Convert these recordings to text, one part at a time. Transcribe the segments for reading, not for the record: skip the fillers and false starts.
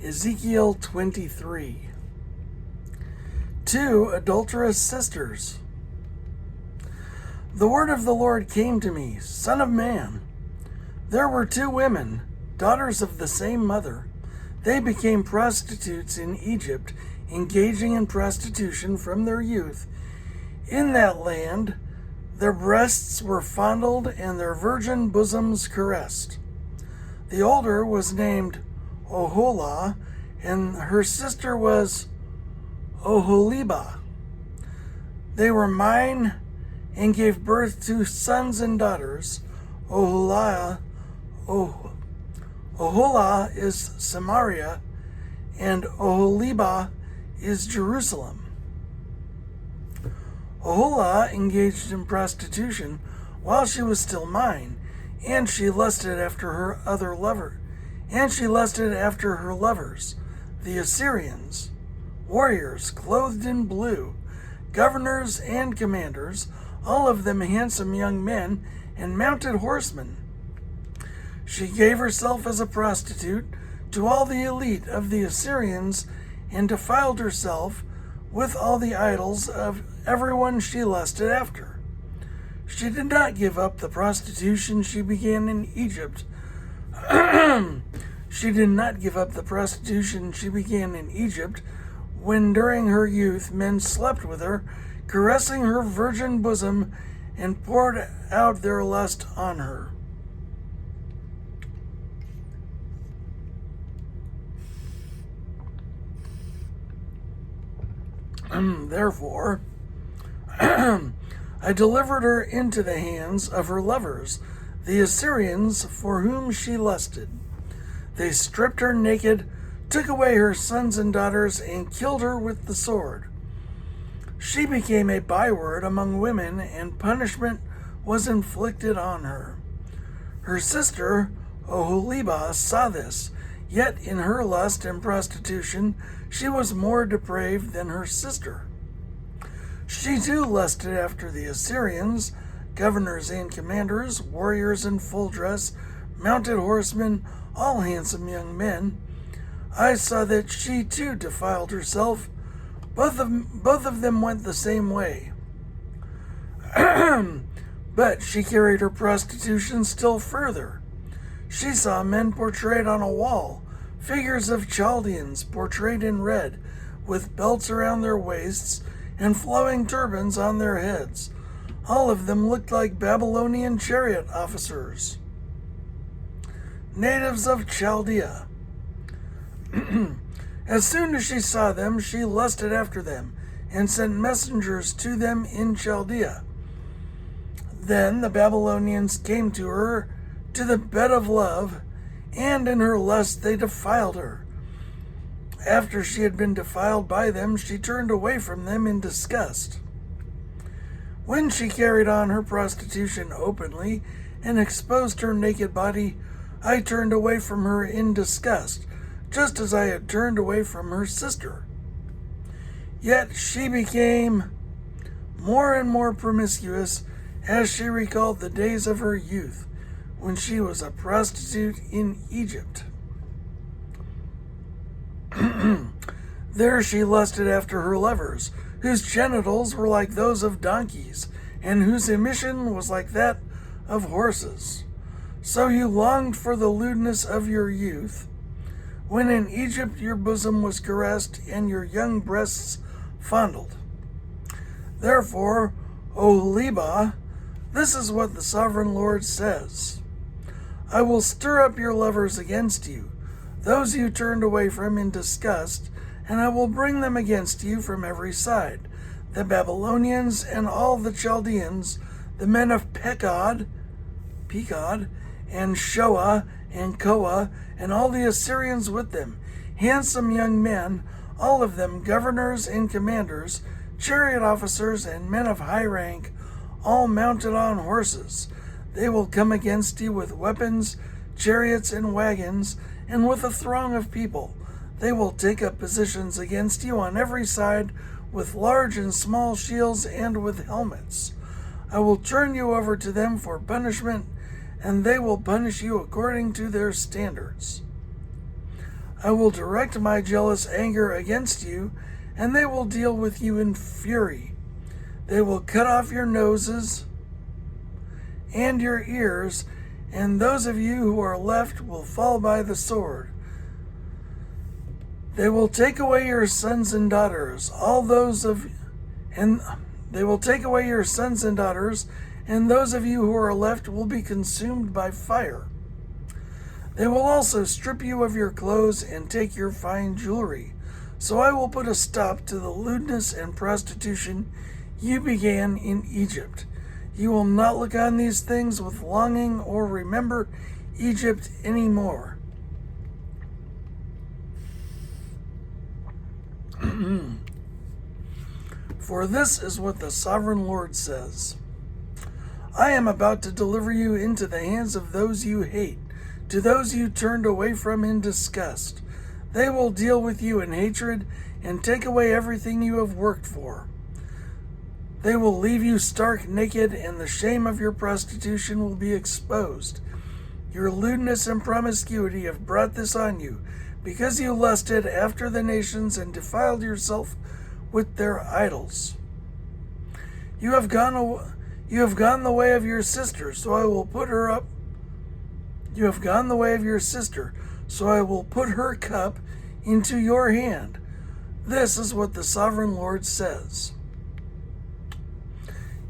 Ezekiel 23. 2 adulterous sisters. The word of the Lord came to me, Son of man. There were 2 women, daughters of the same mother. They became prostitutes in Egypt, engaging in prostitution from their youth. In that land, their breasts were fondled and their virgin bosoms caressed. The older was named Oholah, and her sister was Oholibah. They were mine and gave birth to sons and daughters. Oholah is Samaria, and Oholibah is Jerusalem. Oholah engaged in prostitution while she was still mine, and she lusted after her lovers, the Assyrians, warriors clothed in blue, governors and commanders, all of them handsome young men and mounted horsemen. She gave herself as a prostitute to all the elite of the Assyrians and defiled herself with all the idols of everyone she lusted after. She did not give up the prostitution she began in Egypt. She did not give up the prostitution she began in Egypt when during her youth men slept with her, caressing her virgin bosom, and poured out their lust on her. Therefore, I delivered her into the hands of her lovers, the Assyrians, for whom she lusted. They stripped her naked, took away her sons and daughters, and killed her with the sword. She became a byword among women, and punishment was inflicted on her. Her sister, Oholibah, saw this, yet in her lust and prostitution she was more depraved than her sister. She too lusted after the Assyrians, governors and commanders, warriors in full dress, mounted horsemen, all handsome young men. I saw that she too defiled herself. Both of them went the same way. But she carried her prostitution still further. She saw men portrayed on a wall, figures of Chaldeans portrayed in red, with belts around their waists and flowing turbans on their heads. All of them looked like Babylonian chariot officers, natives of Chaldea. As soon as she saw them, she lusted after them and sent messengers to them in Chaldea. Then the Babylonians came to her to the bed of love, and in her lust they defiled her. After she had been defiled by them, she turned away from them in disgust. When she carried on her prostitution openly and exposed her naked body, I turned away from her in disgust, just as I had turned away from her sister. Yet she became more and more promiscuous as she recalled the days of her youth, when she was a prostitute in Egypt. There she lusted after her lovers, whose genitals were like those of donkeys, and whose emission was like that of horses. So you longed for the lewdness of your youth, when in Egypt your bosom was caressed and your young breasts fondled. Therefore, Oholibah, this is what the sovereign Lord says: I will stir up your lovers against you, those you turned away from in disgust, and I will bring them against you from every side, the Babylonians and all the Chaldeans, the men of Pekod, and Shoah and Koah, and all the Assyrians with them, handsome young men, all of them governors and commanders, chariot officers and men of high rank, all mounted on horses. They will come against you with weapons, chariots, and wagons, and with a throng of people. They will take up positions against you on every side with large and small shields and with helmets. I will turn you over to them for punishment, and they will punish you according to their standards. I will direct my jealous anger against you, and they will deal with you in fury. They will cut off your noses and your ears, and those of you who are left will fall by the sword. They will take away your sons and daughters, and they will take away your sons and daughters, and those of you who are left will be consumed by fire. They will also strip you of your clothes and take your fine jewelry. So I will put a stop to the lewdness and prostitution you began in Egypt. You will not look on these things with longing or remember Egypt anymore. For this is what the sovereign Lord says. I am about to deliver you into the hands of those you hate, to those you turned away from in disgust. They will deal with you in hatred and take away everything you have worked for. They will leave you stark naked, and the shame of your prostitution will be exposed. Your lewdness and promiscuity have brought this on you, because you lusted after the nations and defiled yourself with their idols. You have gone the way of your sister, so I will put her up. You have gone the way of your sister, so I will put her cup into your hand. This is what the sovereign Lord says.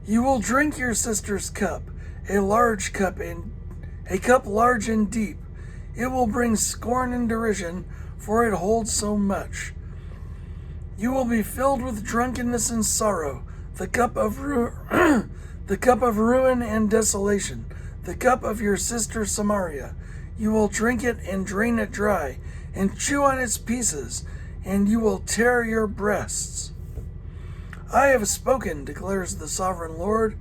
You will drink your sister's cup, a cup large and deep. It will bring scorn and derision, for it holds so much. You will be filled with drunkenness and sorrow, the cup of ruin and desolation, the cup of your sister Samaria. You will drink it and drain it dry, and chew on its pieces, and you will tear your breasts. I have spoken, declares the sovereign Lord.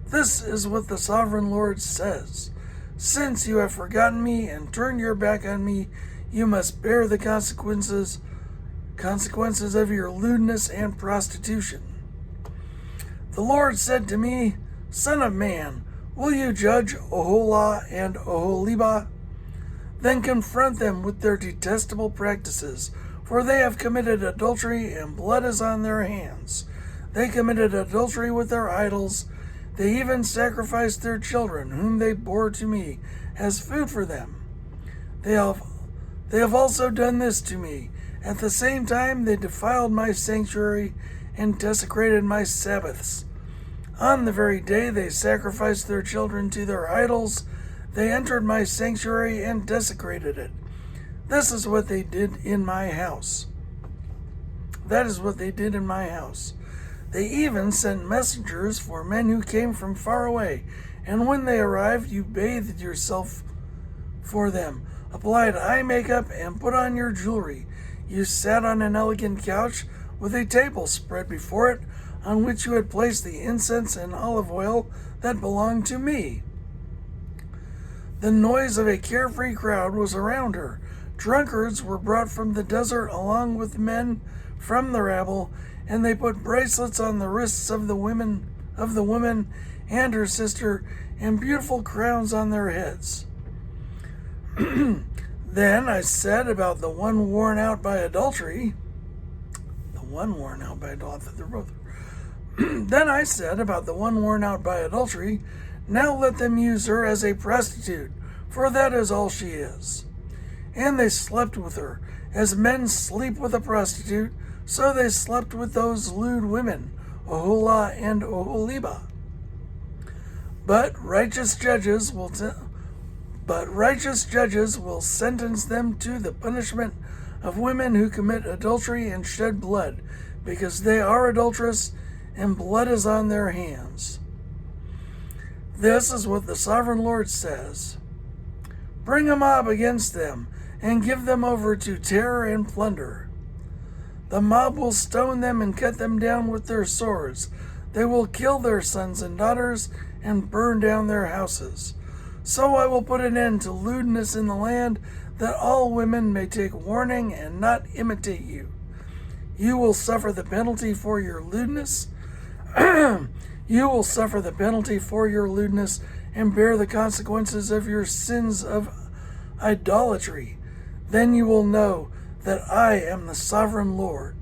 This is what the sovereign Lord says. Since you have forgotten me and turned your back on me, you must bear the consequences of your lewdness and prostitution. The Lord said to me, Son of man, will you judge Oholah and Oholibah? Then confront them with their detestable practices, for they have committed adultery and blood is on their hands. They committed adultery with their idols. They even sacrificed their children, whom they bore to me, as food for them. They have also done this to me. At the same time, they defiled my sanctuary and desecrated my Sabbaths. On the very day they sacrificed their children to their idols, they entered my sanctuary and desecrated it. This is what they did in my house. That is what they did in my house. They even sent messengers for men who came from far away, and when they arrived, you bathed yourself for them, applied eye makeup, and put on your jewelry. You sat on an elegant couch with a table spread before it, on which you had placed the incense and olive oil that belonged to me. The noise of a carefree crowd was around her. Drunkards were brought from the desert along with men from the rabble, and they put bracelets on the wrists of the woman and her sister, and beautiful crowns on their heads. Then I said about the one worn out by adultery. Then I said about the one worn out by adultery, now let them use her as a prostitute, for that is all she is. And they slept with her, as men sleep with a prostitute, so they slept with those lewd women, Oholah and Oholibah. But righteous judges will sentence them to the punishment of women who commit adultery and shed blood, because they are adulterous and blood is on their hands. This is what the sovereign Lord says. Bring a mob against them and give them over to terror and plunder. The mob will stone them and cut them down with their swords. They will kill their sons and daughters and burn down their houses. So I will put an end to lewdness in the land, that all women may take warning and not imitate you. You will suffer the penalty for your lewdness. You will suffer the penalty for your lewdness and bear the consequences of your sins of idolatry. Then you will know that I am the sovereign Lord.